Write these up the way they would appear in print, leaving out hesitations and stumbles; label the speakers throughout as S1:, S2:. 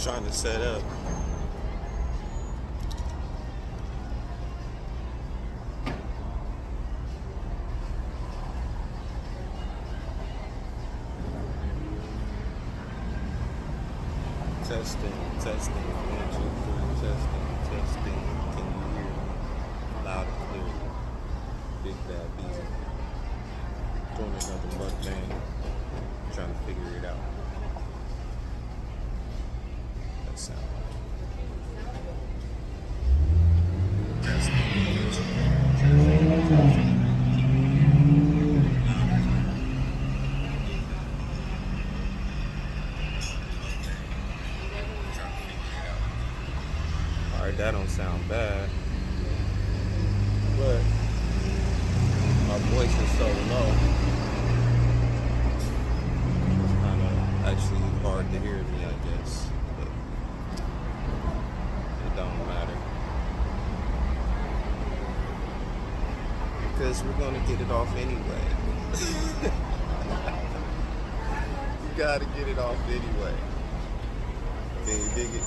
S1: trying to set up. Testing, testing, 1, 2, 3, testing. Can you hear me? Loud and clear. Big Bad Beezy. Doing another mukbang. Trying to figure it out. That sound. Alright, that don't sound bad. But my voice is so low. It's kind of actually hard to hear me, I guess. But it don't matter. Because we're gonna get it off anyway. You gotta get it off anyway. Can you dig it?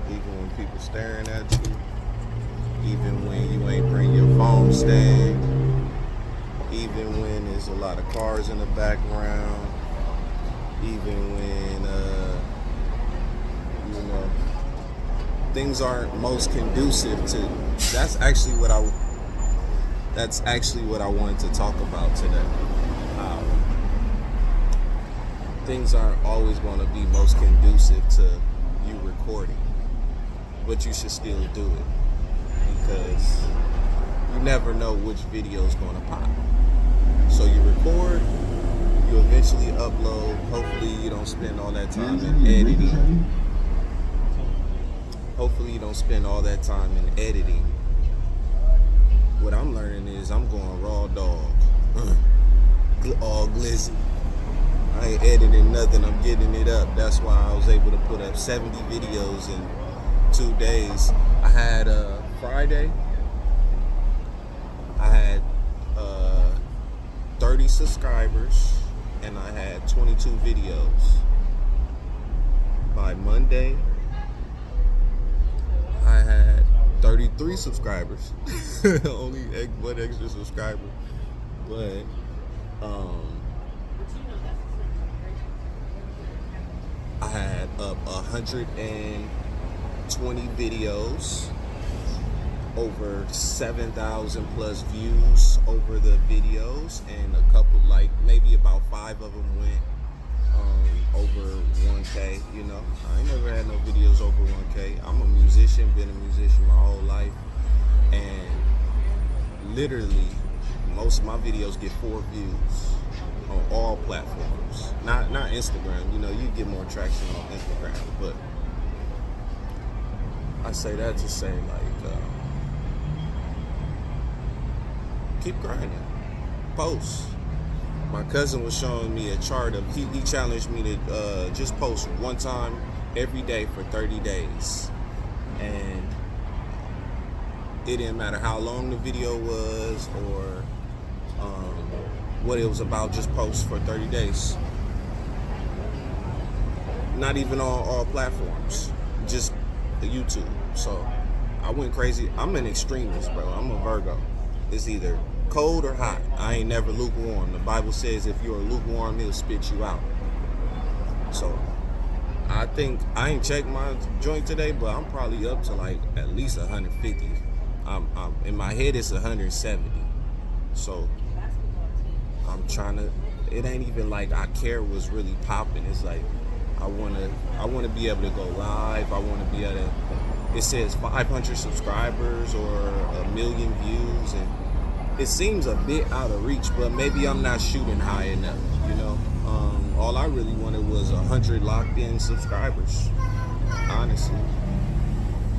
S1: Even when people staring at you, even when you ain't bring your phone stand, even when there's a lot of cars in the background, even when things aren't most conducive to. That's actually what I wanted to talk about today. Things aren't always going to be most conducive to you recording. But you should still do it because you never know which video is going to pop. So you record, you eventually upload. Hopefully you don't spend all that time in editing. What I'm learning is I'm going raw dog. All glizzy. I ain't editing nothing, I'm getting it up. That's why I was able to put up 70 videos in 2 days. I had Friday, I had 30 subscribers and I had 22 videos. By Monday, I had 33 subscribers. Only one extra subscriber. But I had up 120 videos, over 7,000 plus views over the videos, and a couple, like maybe about 5 of them went over 1K. You know, I ain't never had no videos over 1K. I'm a musician, been a musician my whole life, and literally most of my videos get 4 views on all platforms. Not Instagram. You know, you get more traction on Instagram, but I say that to say, like, keep grinding. Post. My cousin was showing me a chart of, he challenged me to just post one time every day for 30 days. And it didn't matter how long the video was or what it was about, just post for 30 days. Not even on all platforms, just YouTube. So I went crazy. I'm an extremist, bro. I'm a Virgo. It's either cold or hot. I ain't never lukewarm. The Bible says if you're lukewarm, he'll spit you out. So I think, I ain't checked my joint today, but I'm probably up to like at least 150. I'm in my head it's 170. So I'm trying to, it ain't even like I care what's really popping. It's like I wanna be able to go live. I wanna be able to, it says 500 subscribers or 1 million views, and it seems a bit out of reach, but maybe I'm not shooting high enough, you know. All I really wanted was 100 locked in subscribers, honestly.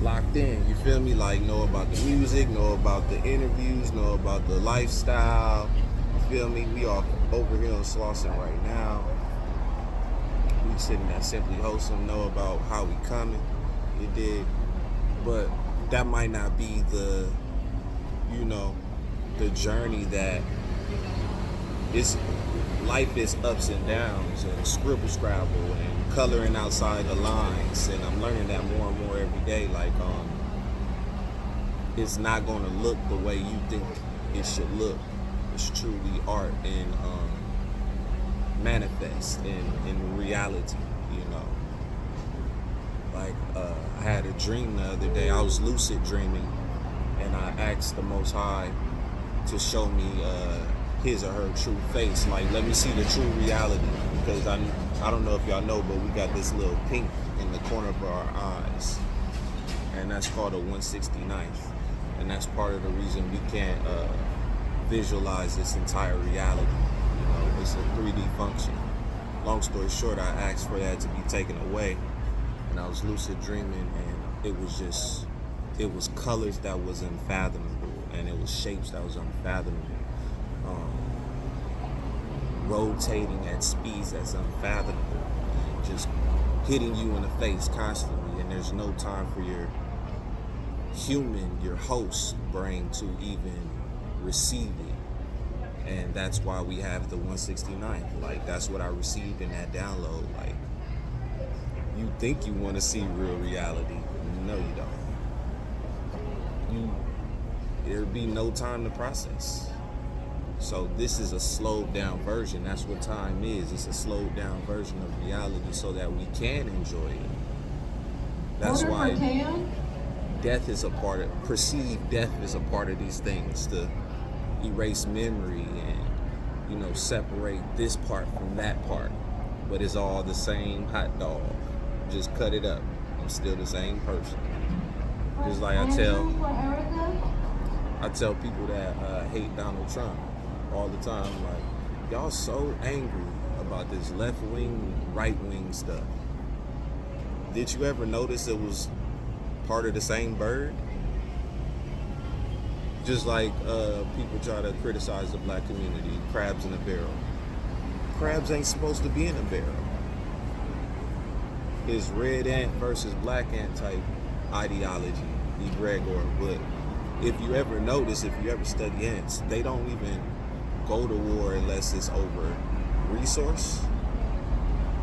S1: Locked in, you feel me? Like, know about the music, know about the interviews, know about the lifestyle, you feel me? We all over here on Slauson right now. We sitting at Simply Wholesome, know about how we coming, you dig? But that might not be the, you know, the journey that is, life is ups and downs and scribble scrabble and coloring outside the lines, and I'm learning that more and more every day. Like it's not gonna look the way you think it should look. It's truly art and manifest in reality, you know. Like I had a dream the other day. I was lucid dreaming, and I asked the Most High to show me his or her true face. Like, let me see the true reality, because I don't know if y'all know, but we got this little pink in the corner of our eyes, and that's called a 169th, and that's part of the reason we can't visualize this entire reality. You know, it's a 3D function. Long story short, I asked for that to be taken away, and I was lucid dreaming, and it was colors that was unfathomable, and it was shapes that was unfathomable, rotating at speeds that's unfathomable, and just hitting you in the face constantly, and there's no time for your host brain to even receive it. And that's why we have the 169th. Like, that's what I received in that download. Like, you think you want to see real reality. No, you don't. There'd be no time to process. So this is a slowed down version. That's what time is. It's a slowed down version of reality so that we can enjoy it. That's why death is a part of, perceived death is a part of these things, to erase memory and, you know, separate this part from that part. But it's all the same hot dog. Just cut it up. I'm still the same person. Just like I tell people that hate Donald Trump all the time, like, y'all so angry about this left wing, right wing stuff. Did you ever notice it was part of the same bird? Just like people try to criticize the black community, crabs in a barrel. Crabs ain't supposed to be in a barrel. It's red ant versus black ant type ideology, egregor. But if you ever notice, if you ever study ants, they don't even go to war unless it's over resource,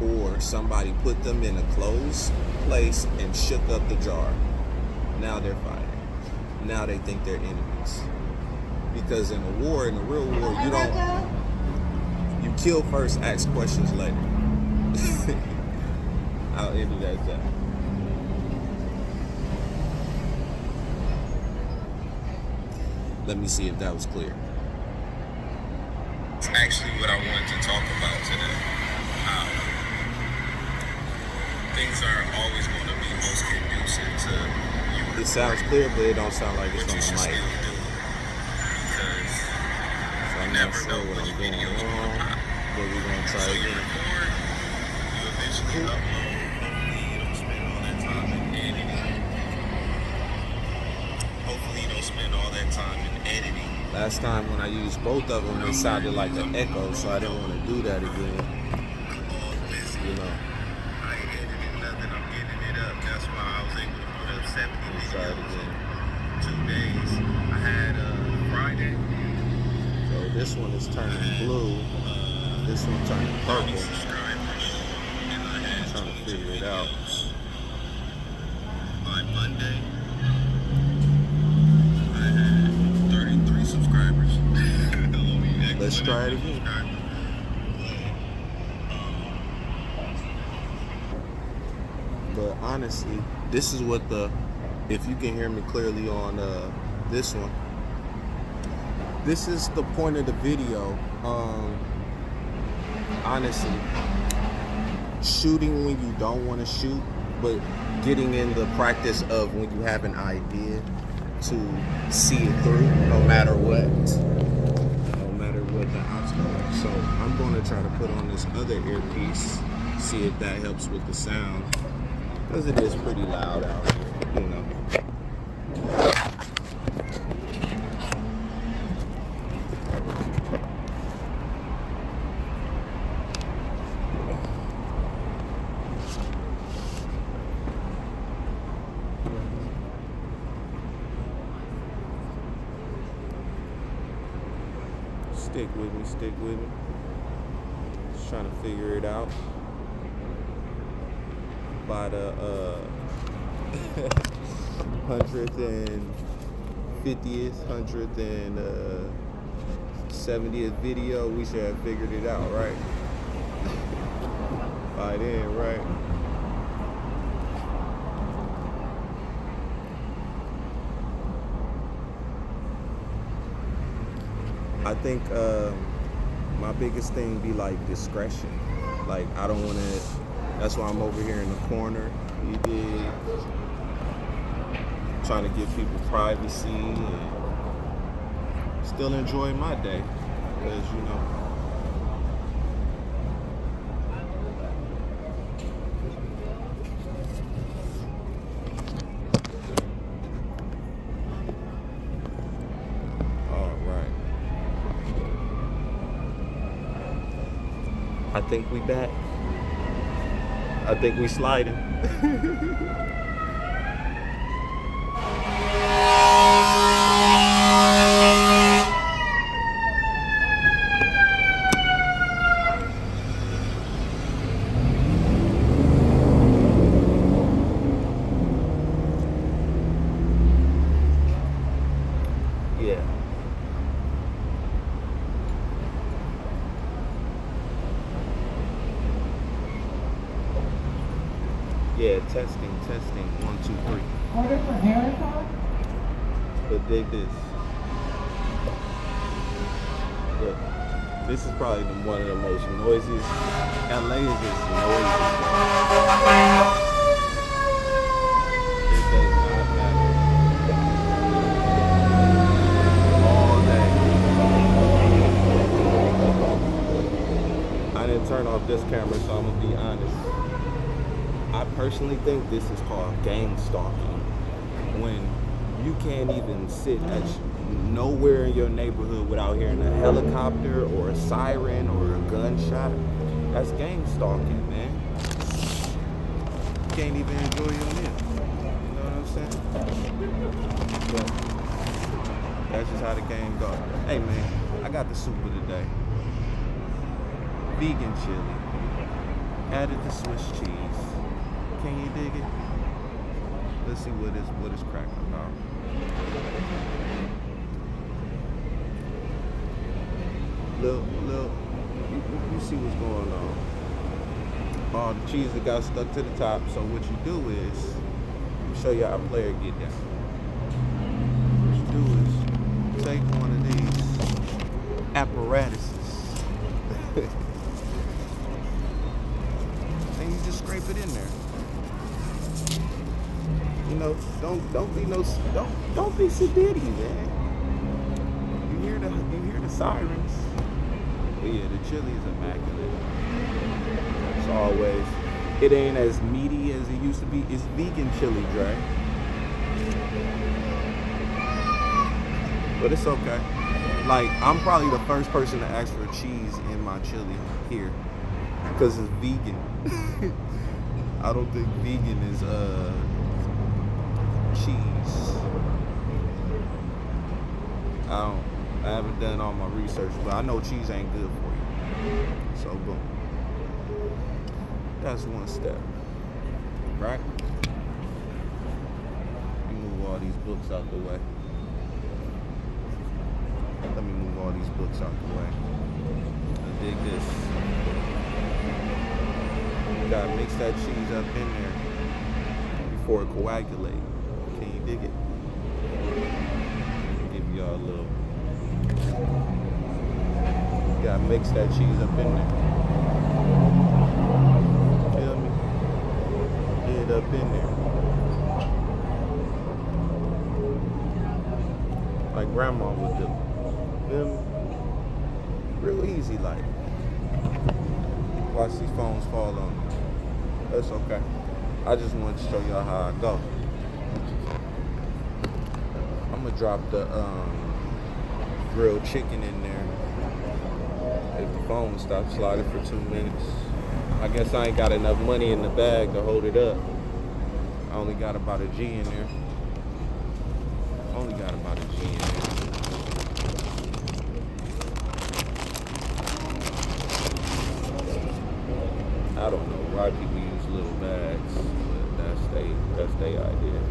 S1: or somebody put them in a closed place and shook up the jar. Now they're fighting. Now they think they're enemies. Because in a war, in a real war, you kill first, ask questions later. I'll end it as that. Let me see if that was clear. It's actually what I wanted to talk about today. Things are always going to be most conducive to you. It sounds clear, but it don't sound like it's on the mic. Because so I'm not sure what I'm doing wrong, but we're going to try again. You record, you eventually upload. Hopefully you don't spend all that time in editing. Hopefully you don't spend all that time in editing. Last time when I used both of them, it sounded like an echo, so I didn't want to do that again. You know. I ain't editing nothing, I'm getting it up. That's why I was able to put up 70 videos in 2 days. I had Friday. So this one is turning blue. This one turning purple. I'm trying to figure it out. By Monday, I had 33 subscribers. Let's try it again. But honestly, this is what if you can hear me clearly on this one, this is the point of the video. Honestly, shooting when you don't want to shoot, but getting in the practice of when you have an idea to see it through, no matter what the obstacle is. So I'm going to try to put on this other earpiece, see if that helps with the sound, because it is pretty loud out here, you know. Stick with me. trying to figure it out by the 170th video. We should have figured it out, right? By then, right? I think my biggest thing be like discretion. Like I don't want to. That's why I'm over here in the corner. You dig? Trying to give people privacy and still enjoy my day, because you know. I think we back. I think we sliding. Yeah. Yeah, testing, 1, 2, 3.
S2: Order for Erica?
S1: But dig this. Look, this is probably one of the most noisiest. LA is just noisy. It does not matter. All day. I didn't turn off this camera, so I'm gonna be honest. I personally think this is called gang stalking, when you can't even sit at nowhere in your neighborhood without hearing a helicopter or a siren or a gunshot. That's gang stalking, man. You can't even enjoy your meal. You know what I'm saying? But that's just how the game goes. Hey man, I got the soup of the day. Vegan chili. Added the Swiss cheese. Can you dig it? Let's see what is cracking about. Look, you see what's going on. Oh, the cheese that got stuck to the top. So what you do is, let me show you how a player get down. What you do is take one of these apparatuses and you just scrape it in there. You know, don't be sedity, man. You hear the sirens. But yeah, the chili is immaculate. As always, it ain't as meaty as it used to be. It's vegan chili, Dre. But it's okay. Like, I'm probably the first person to ask for cheese in my chili here, because it's vegan. I don't think vegan is cheese. I haven't done all my research, but I know cheese ain't good for you. So boom. That's one step. Right? Let me move all these books out the way. Let me move all these books out the way. I dig this. You gotta mix that cheese up in there before it coagulates. Can you dig it? Give y'all a little. You gotta mix that cheese up in there. Feel me? Get it up in there. Like grandma would do. Feel me? Real easy, like. Watch these phones fall on me. That's okay. I just wanted to show y'all how I go. I'm gonna drop the grilled chicken in there. If the phone stops sliding for 2 minutes. I guess I ain't got enough money in the bag to hold it up. I only got about a G in there. Only got about a G in there. little bags. That's they idea.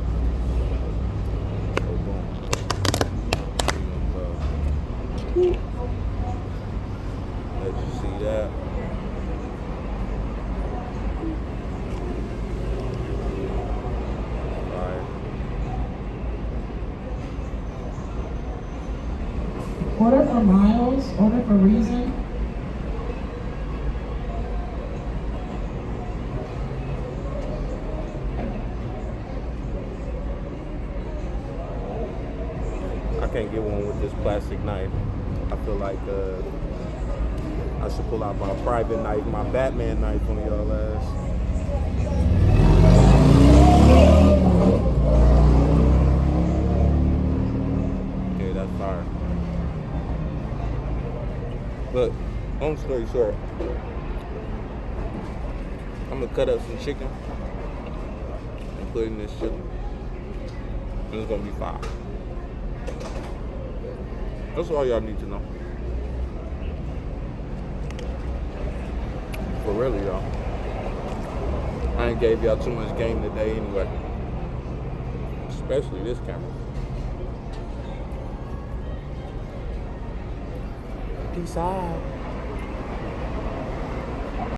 S1: So boom. Let you see that.
S2: Order for miles, order for reason.
S1: I can't get one with this plastic knife. I feel like I should pull out my private knife, my Batman knife on y'all ass. Okay, that's fire. But, long story short, I'm gonna cut up some chicken and put in this chicken. And it's gonna be fire. That's all y'all need to know. For really, y'all. I ain't gave y'all too much game today anyway. Especially this camera. Peace out.